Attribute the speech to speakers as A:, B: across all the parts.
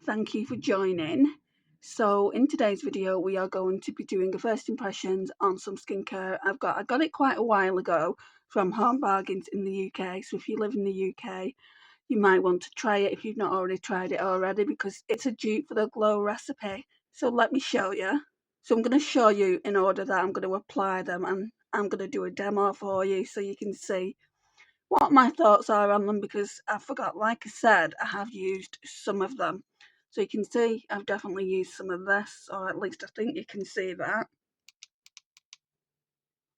A: thank you for joining. So in today's video we are going to be doing a first impressions on some skincare. I got it quite a while ago from Home Bargains in the UK, so if you live in the UK you might want to try it if you've not already tried it already, because it's a dupe for the glow recipe. So let me show you. So I'm going to show you in order that I'm going to apply them, and I'm going to do a demo for you so you can see what my thoughts are on them, because I forgot, like I said, I have used some of them. So you can see I've definitely used some of this, or at least I think you can see that.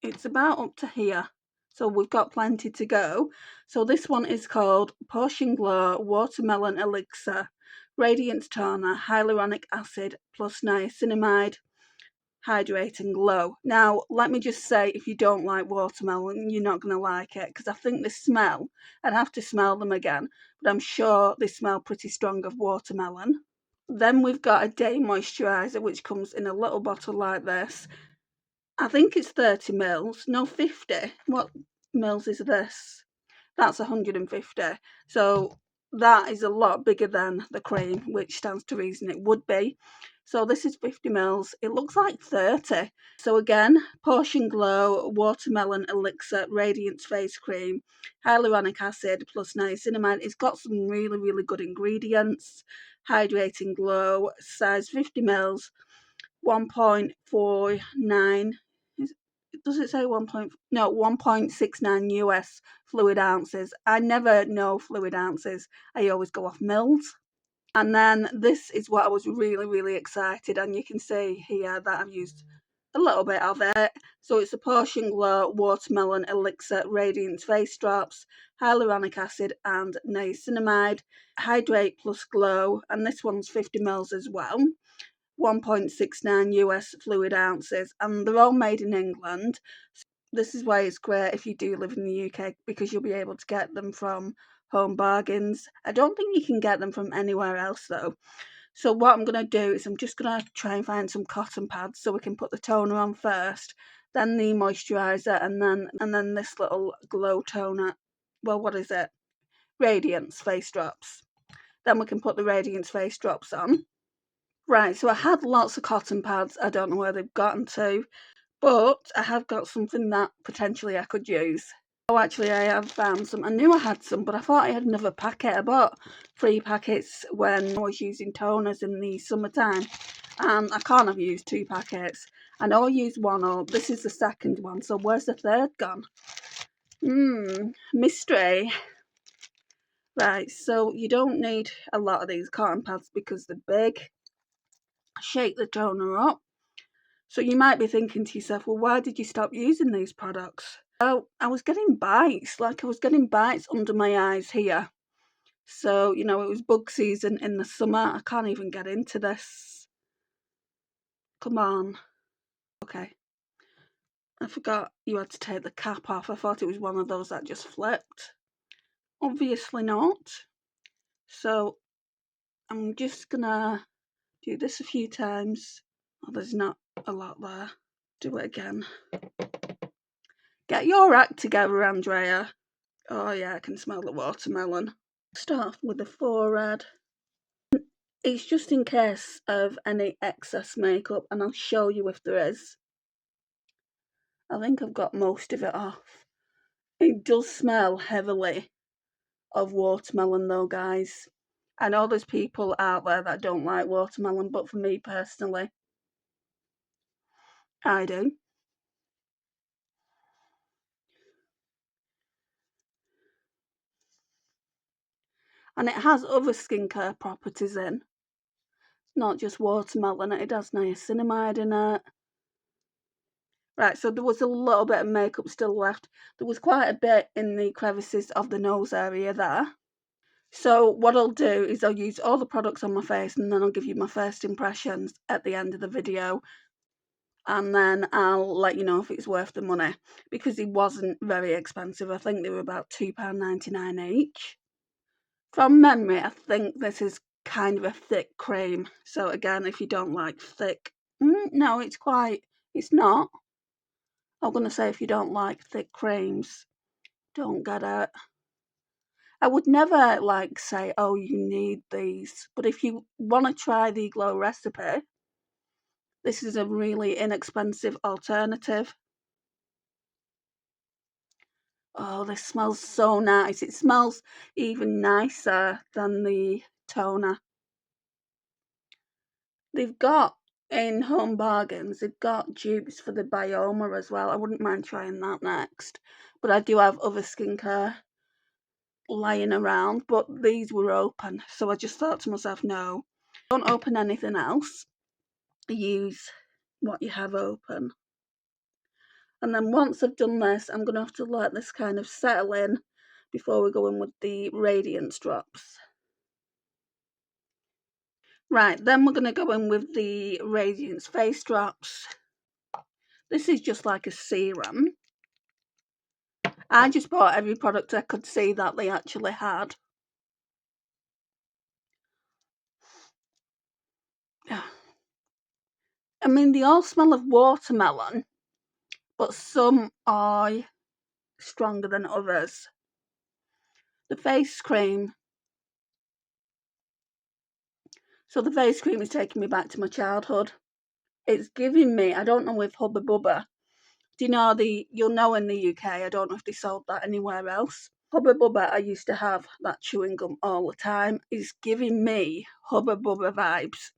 A: It's about up to here, so we've got plenty to go. So this one is called Potion Glow Watermelon Elixir Radiance Toner Hyaluronic Acid plus Niacinamide Hydrate and Glow. Now let me just say, if you don't like watermelon you're not going to like it, because I think the smell, I'd have to smell them again, but I'm sure they smell pretty strong of watermelon. Then we've got a day moisturiser which comes in a little bottle like this. I think it's 30 mils, no 50. What mils is this? That's 150. So that is a lot bigger than the cream, which stands to reason it would be. So this is 50 mils. It looks like 30. So again, Potion Glow Watermelon Elixir Radiance Face Cream, Hyaluronic Acid plus Niacinamide. It's got some really good ingredients. Hydrating Glow, size 50 mils, 1.49. Does it say 1.69 US fluid ounces. I never know fluid ounces. I always go off mils. And then this is what I was really excited, and you can see here that I've used a little bit of it. So it's a Potion Glow Watermelon Elixir Radiance Face Drops, Hyaluronic Acid and Niacinamide, Hydrate plus Glow, and this one's 50 mils as well. 1.69 US fluid ounces, and they're all made in England. This is why it's great if you do live in the UK, because you'll be able to get them from Home Bargains. I don't think you can get them from anywhere else though. So what I'm going to do is I'm just going to try and find some cotton pads so we can put the toner on first, then the moisturiser, and then this little glow toner. Well, what is it? Radiance face drops. Then we can put the Radiance face drops on. Right, so I had lots of cotton pads. I don't know where they've gotten to, but I have got something that potentially I could use. Oh, actually, I have found some. I knew I had some, but I thought I had another packet. I bought 3 packets when I was using toners in the summertime, and I can't have used 2 packets. I know I used one, or this is the second one, so where's the third gone? Mystery. Right, so you don't need a lot of these cotton pads because they're big. Shake the toner up. So you might be thinking to yourself, well, why did you stop using these products? Well, I was getting bites, under my eyes here. So, it was bug season in the summer. I can't even get into this. Come on. Okay. I forgot you had to take the cap off. I thought it was one of those that just flipped. Obviously not. So I'm just gonna do this a few times. Oh, there's not a lot there. Do it again. Get your act together, Andrea. Oh yeah, I can smell the watermelon. Start off with the forehead. It's just in case of any excess makeup, and I'll show you if there is. I think I've got most of it off. It does smell heavily of watermelon though, guys. I know there's people out there that don't like watermelon, but for me personally, I do. And it has other skincare properties in. Not just watermelon, it has niacinamide in it. Right, so there was a little bit of makeup still left. There was quite a bit in the crevices of the nose area there. So what I'll do is I'll use all the products on my face, and then I'll give you my first impressions at the end of the video. And then I'll let you know if it's worth the money, because it wasn't very expensive. I think they were about £2.99 each. From memory, I think this is kind of a thick cream. So again, if you don't like thick, no, it's not. I'm going to say if you don't like thick creams, don't get it. I would never like say, oh, you need these. But if you want to try the glow recipe, this is a really inexpensive alternative. Oh, this smells so nice. It smells even nicer than the toner. They've got, in Home Bargains, they've got dupes for the Bioma as well. I wouldn't mind trying that next. But I do have other skincare lying around, but these were open. So I just thought to myself, no, don't open anything else. Use what you have open. And then once I've done this, I'm going to have to let this kind of settle in before we go in with the Radiance drops. Right, then we're going to go in with the Radiance face drops. This is just like a serum. I just bought every product I could see that they actually had. I mean, they all smell of watermelon, but some are stronger than others. The face cream. So the face cream is taking me back to my childhood. It's giving me, I don't know if Hubba Bubba, do you know you'll know in the UK, I don't know if they sold that anywhere else. Hubba Bubba, I used to have that chewing gum all the time. It's giving me Hubba Bubba vibes.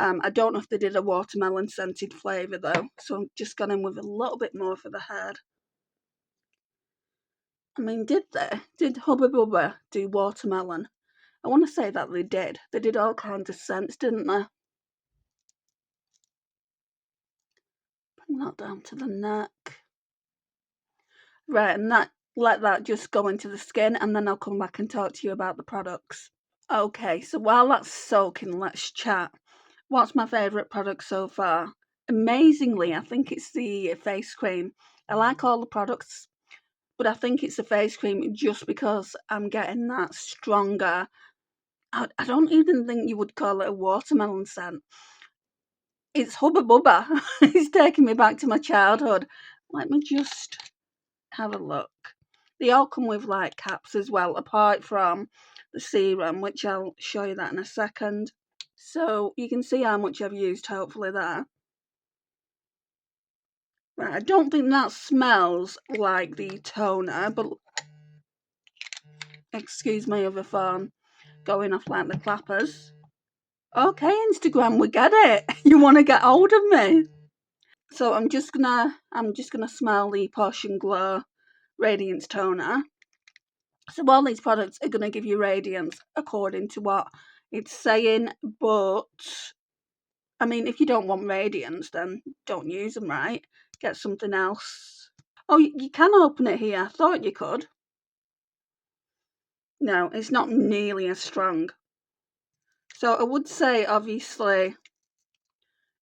A: I don't know if they did a watermelon scented flavour though, so I'm just going in with a little bit more for the head. I mean, did they? Did Hubba Bubba do watermelon? I want to say that they did. They did all kinds of scents, didn't they? Bring that down to the neck. Right, and let that just go into the skin, and then I'll come back and talk to you about the products. Okay, so while that's soaking, let's chat. What's my favourite product so far? Amazingly, I think it's the face cream. I like all the products, but I think it's the face cream just because I'm getting that stronger. I don't even think you would call it a watermelon scent. It's Hubba Bubba. It's taking me back to my childhood. Let me just have a look. They all come with like caps as well, apart from the serum, which I'll show you that in a second. So you can see how much I've used, hopefully there. Right, I don't think that smells like the toner, but excuse my other phone going off like the clappers. Okay, Instagram, we get it. You want to get hold of me. So I'm just gonna smell the Posh and Glow Radiance Toner. So all these products are gonna give you radiance according to what it's saying, but I mean, if you don't want radiance, then don't use them, right? Get something else. Oh, you can open it here. I thought you could. No, it's not nearly as strong. So I would say, obviously,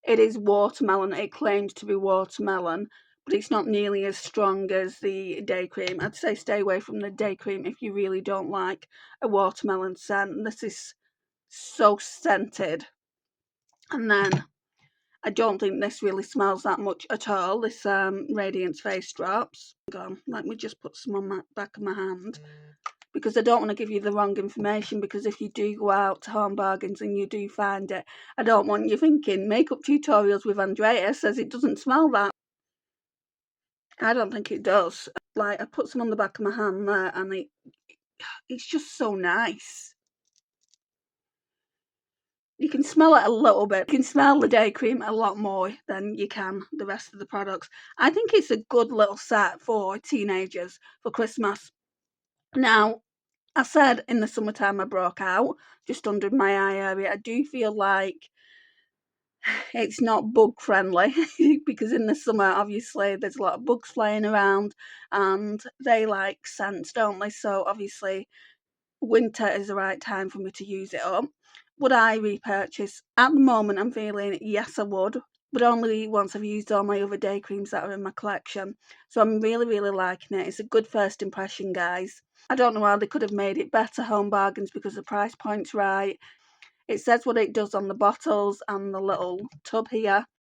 A: it is watermelon. It claims to be watermelon, but it's not nearly as strong as the day cream. I'd say stay away from the day cream if you really don't like a watermelon scent. This is so scented. And then I don't think this really smells that much at all, this Radiance face drops. Let me just put some on the back of my hand, because I don't want to give you the wrong information, because if you do go out to Home Bargains and you do find it, I don't want you thinking makeup tutorials with Andrea says it doesn't smell that. I don't think it does. Like, I put some on the back of my hand there, and it's just so nice. You can smell it a little bit. You can smell the day cream a lot more than you can the rest of the products. I think it's a good little set for teenagers for Christmas. Now, I said in the summertime I broke out just under my eye area. I do feel like it's not bug friendly because in the summer, obviously, there's a lot of bugs flying around and they like scents, don't they? So, obviously, winter is the right time for me to use it up. Would I repurchase? At the moment, I'm feeling yes, I would, but only once I've used all my other day creams that are in my collection. So I'm really, really liking it. It's a good first impression, guys. I don't know how they could have made it better, Home Bargains, because the price point's right. It says what it does on the bottles and the little tub here.